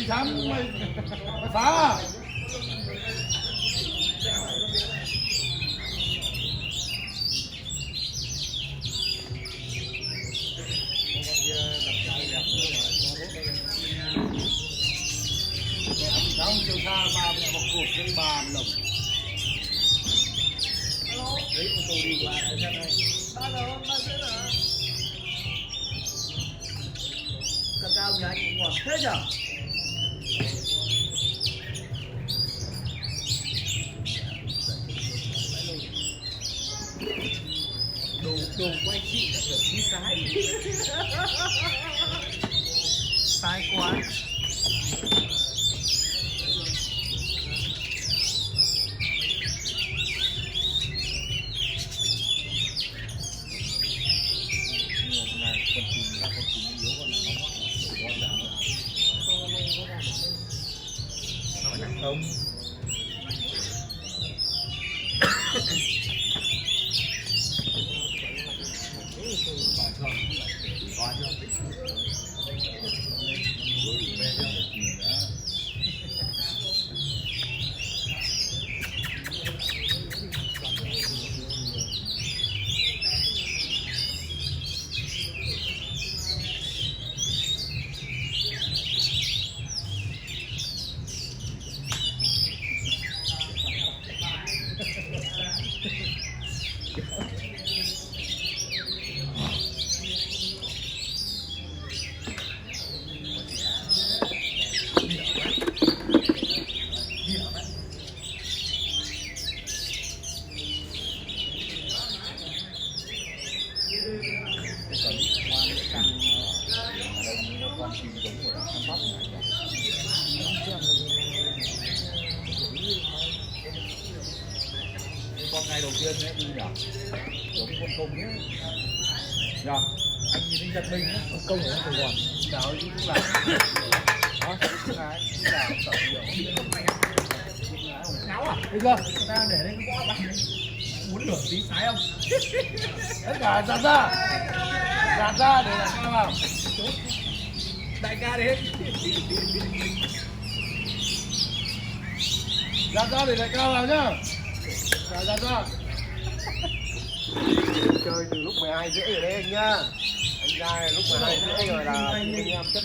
đi thăm mày phá. Không chiều xa ba mẹ một cột cái ba lồng. Đấy con tôi đi qua xem này. Ba đâu, ba sẽ là cacao nhà anh ngọt thế nhở? Đồ quay chị là kiểu như cái sai quá. Không. Con ngày đầu tiên ấy đi nhở, giống con công ấy, nhở, anh nhìn anh giật mình nhá, con công của nó còn đảo chứ cũng là, đó, cái này cũng là tổng nhiều, Cháu à? bây giờ Người ta để đây có bạn muốn lửa tí sái không? tất cả dạt ra để lại cao vào, Đại ca đến. dạt ra để lại cao vào nhá, dạt ra. Chơi từ lúc 12 rưỡi rồi đấy anh nhá, anh ra lúc 12 rưỡi rồi là anh em chất